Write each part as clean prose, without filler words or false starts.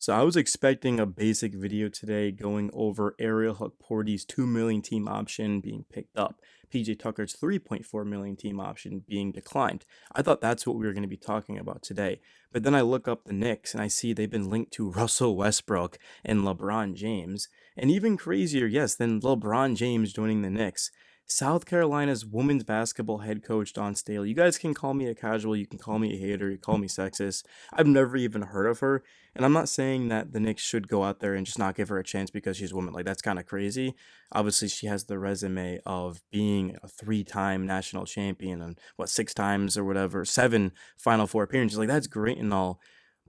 So I was expecting a basic video today going over Ariel Hukporty's 2 million team option being picked up, PJ Tucker's 3.4 million team option being declined. I thought that's what we were going to be talking about today. But then I look up the Knicks and I see they've been linked to Russell Westbrook and LeBron James. And even crazier, yes, than LeBron James joining the Knicks. South Carolina's women's basketball head coach Don Staley. You guys can call me a casual, you can call me a hater, you call me sexist. I've never even heard of her. And I'm not saying that the Knicks should go out there and just not give her a chance because she's a woman. Like, that's kind of crazy. Obviously, she has the resume of being a 3-time national champion and, what, 6 times or whatever, 7 Final Four appearances. Like, that's great and all,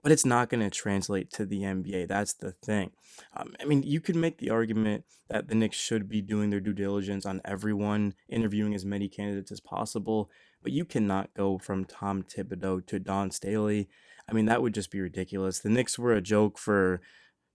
but it's not going to translate to the NBA. That's the thing. I mean, you could make the argument that the Knicks should be doing their due diligence on everyone, interviewing as many candidates as possible, but you cannot go from Tom Thibodeau to Don Staley. I mean, that would just be ridiculous. The Knicks were a joke for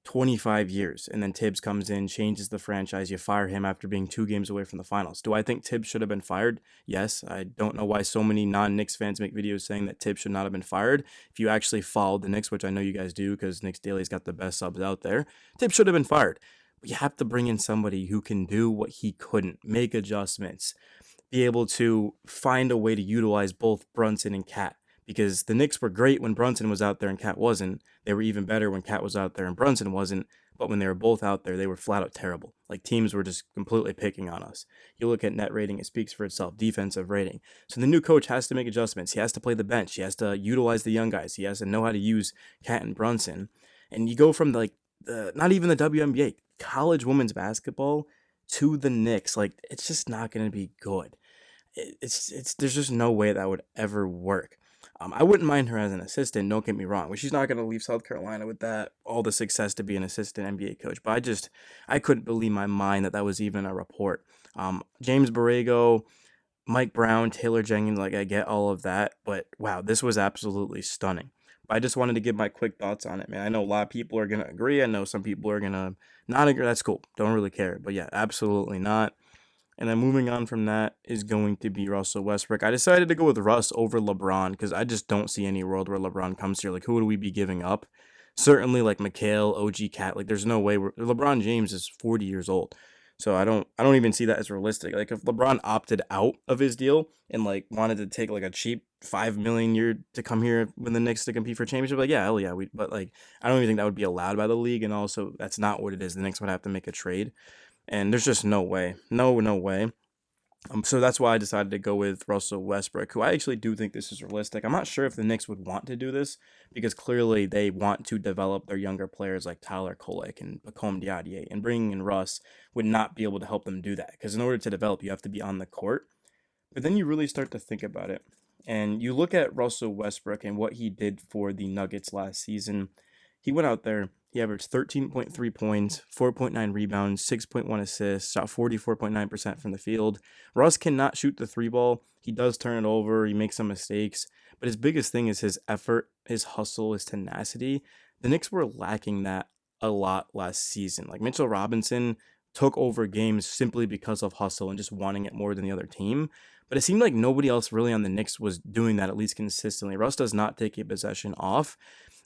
25 years, and then Tibbs comes in, changes the franchise. You fire him after being 2 games away from the finals. Do I think Tibbs should have been fired? Yes. I don't know why so many non-Knicks fans make videos saying that Tibbs should not have been fired. If you actually followed the Knicks, which I know you guys do because Knicks Daily's got the best subs out there, Tibbs should have been fired. But you have to bring in somebody who can do what he couldn't, make adjustments, be able to find a way to utilize both Brunson and Cat. Because the Knicks were great when Brunson was out there and Cat wasn't. They were even better when Cat was out there and Brunson wasn't. But when they were both out there, they were flat out terrible. Like, teams were just completely picking on us. You look at net rating, it speaks for itself. Defensive rating. So the new coach has to make adjustments. He has to play the bench. He has to utilize the young guys. He has to know how to use Cat and Brunson. And you go from not even the WNBA, college women's basketball to the Knicks. Like, it's just not going to be good. It's there's just no way that would ever work. I wouldn't mind her as an assistant, don't get me wrong, but she's not going to leave South Carolina with that all the success to be an assistant NBA coach. But I couldn't believe my mind that that was even a report. James Borrego, Mike Brown, Taylor Jenkins, like, I get all of that, but wow, this was absolutely stunning. But I just wanted to give my quick thoughts on it, man. I know a lot of people are gonna agree. I know some people are gonna not agree. That's cool. Don't really care. But yeah, absolutely not. And then moving on from that is going to be Russell Westbrook. I decided to go with Russ over LeBron because I just don't see any world where LeBron comes here. Like, who would we be giving up? Certainly, like McHale, OG Cat. Like, there's no way LeBron James is 40 years old. So I don't even see that as realistic. Like, if LeBron opted out of his deal and like wanted to take like a cheap 5 million year to come here with the Knicks to compete for championship, like, yeah, hell yeah, but like, I don't even think that would be allowed by the league, and also that's not what it is. The Knicks would have to make a trade, and there's just no way, no way. So that's why I decided to go with Russell Westbrook, who I actually do think this is realistic. I'm not sure if the Knicks would want to do this because clearly they want to develop their younger players like Tyler Kolek and Bacom Diadier, and bringing in Russ would not be able to help them do that because in order to develop, you have to be on the court. But then you really start to think about it, and you look at Russell Westbrook and what he did for the Nuggets last season. He went out there, he averaged 13.3 points, 4.9 rebounds, 6.1 assists, shot 44.9% from the field. Russ cannot shoot the three ball. He does turn it over, he makes some mistakes, but his biggest thing is his effort, his hustle, his tenacity. The Knicks were lacking that a lot last season. Like, Mitchell Robinson took over games simply because of hustle and just wanting it more than the other team. But it seemed like nobody else really on the Knicks was doing that, at least consistently. Russ does not take a possession off.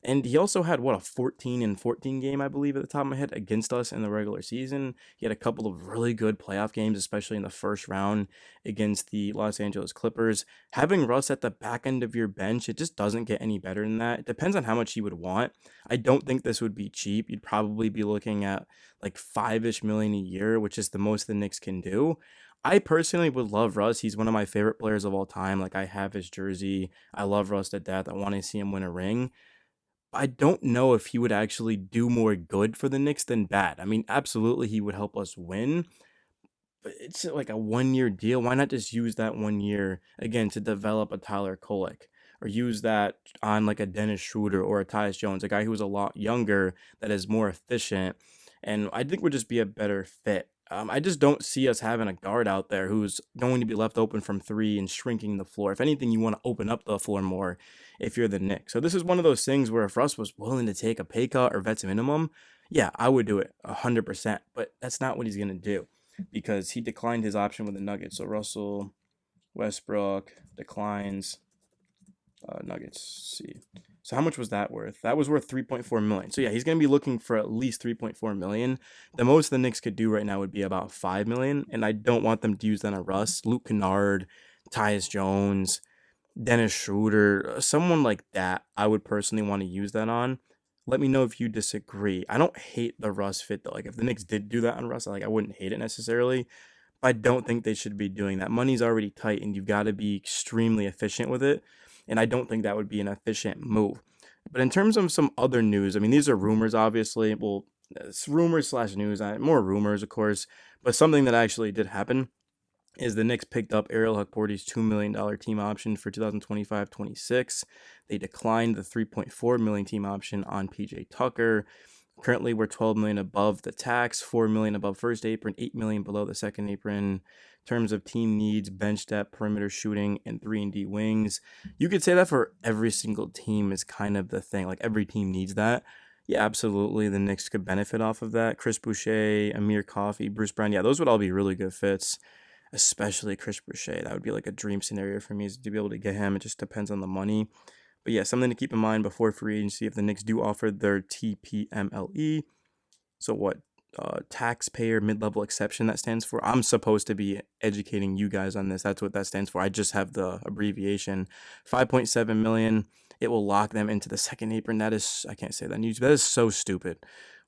And he also had, what, a 14-14 game, I believe, at the top of my head, against us in the regular season. He had a couple of really good playoff games, especially in the first round against the Los Angeles Clippers. Having Russ at the back end of your bench, it just doesn't get any better than that. It depends on how much you would want. I don't think this would be cheap. You'd probably be looking at like 5-ish million a year, which is the most the Knicks can do. I personally would love Russ. He's one of my favorite players of all time. Like, I have his jersey. I love Russ to death. I want to see him win a ring. I don't know if he would actually do more good for the Knicks than bad. I mean, absolutely, he would help us win, but it's like a 1 year deal. Why not just use that 1 year again to develop a Tyler Kolek, or use that on like a Dennis Schroeder or a Tyus Jones, a guy who's a lot younger that is more efficient, and I think would just be a better fit. I just don't see us having a guard out there who's going to be left open from three and shrinking the floor. If anything, you want to open up the floor more if you're the Knicks. So this is one of those things where if Russ was willing to take a pay cut or vets minimum, yeah, I would do it 100%. But that's not what he's gonna do because he declined his option with the Nuggets. So Russell Westbrook declines Nuggets. Let's see. So how much was that worth? That was worth 3.4 million. So yeah, he's going to be looking for at least 3.4 million. The most the Knicks could do right now would be about 5 million, and I don't want them to use that on Russ, Luke Kennard, Tyus Jones, Dennis Schroeder, someone like that. I would personally want to use that on. Let me know if you disagree. I don't hate the Russ fit though. Like if the Knicks did do that on Russ, like I wouldn't hate it necessarily. I don't think they should be doing that. Money's already tight, and you've got to be extremely efficient with it. And I don't think that would be an efficient move. But in terms of some other news, I mean, these are rumors, obviously. Well, it's rumors slash news. More rumors, of course. But something that actually did happen is the Knicks picked up Ariel Hukporti's $2 million team option for 2025-26. They declined the 3.4 million team option on PJ Tucker. Currently, we're 12 million above the tax, 4 million above first apron, 8 million below the second apron. In terms of team needs, bench depth, perimeter shooting, and 3-and-D wings. You could say that for every single team is kind of the thing. Like every team needs that. Yeah, absolutely. The Knicks could benefit off of that. Chris Boucher, Amir Coffey, Bruce Brown. Yeah, those would all be really good fits, especially Chris Boucher. That would be like a dream scenario for me is to be able to get him. It just depends on the money. But yeah, something to keep in mind before free agency if the Knicks do offer their TPMLE. So what? Taxpayer mid-level exception that stands for. I'm supposed to be educating you guys on this. That's what that stands for. I just have the abbreviation. 5.7 million. It will lock them into the second apron. That is, I can't say that news. That is so stupid.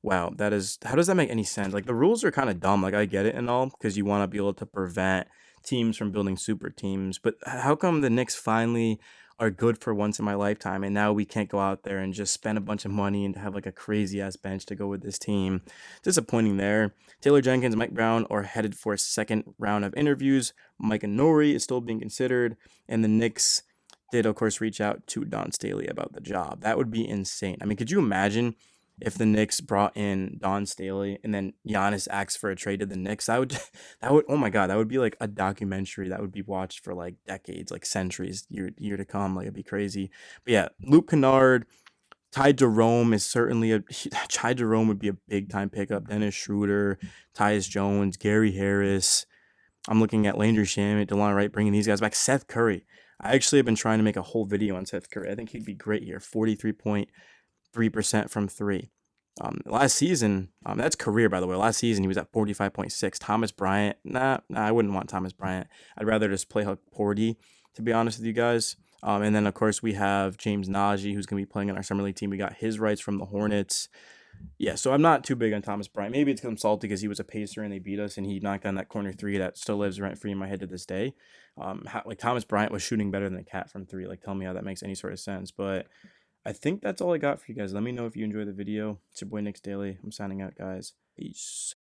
Wow, that is, how does that make any sense? Like the rules are kind of dumb. Like I get it and all because you want to be able to prevent teams from building super teams. But how come the Knicks finally are good for once in my lifetime and now we can't go out there and just spend a bunch of money and have like a crazy ass bench to go with this team? Disappointing there. Taylor Jenkins, Mike Brown are headed for a second round of interviews. Mike Nori is still being considered, and the Knicks did of course reach out to Don Staley about the job. That would be insane. I mean, could you imagine if the Knicks brought in Don Staley and then Giannis asks for a trade to the Knicks? That would that would, oh my god, that would be like a documentary that would be watched for like decades, like centuries, year to come. Like it'd be crazy. But yeah, Luke Kennard, Ty Jerome is certainly a Ty Jerome would be a big time pickup. Dennis Schroeder, Tyus Jones, Gary Harris. I'm looking at Landry Shamet, DeLon Wright, bringing these guys back. Seth Curry. I actually have been trying to make a whole video on Seth Curry. I think he'd be great here. 43.3% from three. Last season, that's career, by the way. Last season, he was at 45.6. Thomas Bryant, nah, I wouldn't want Thomas Bryant. I'd rather just play Porty, to be honest with you guys. And then, of course, we have James Najee, who's going to be playing on our Summer League team. We got his rights from the Hornets. Yeah, so I'm not too big on Thomas Bryant. Maybe it's because I'm salty because he was a pacer and they beat us and he knocked down that corner three that still lives rent free in my head to this day. Like Thomas Bryant was shooting better than the cat from three. Like, tell me how that makes any sort of sense. But I think that's all I got for you guys. Let me know if you enjoyed the video. It's your boy Nick's Daily. I'm signing out, guys. Peace.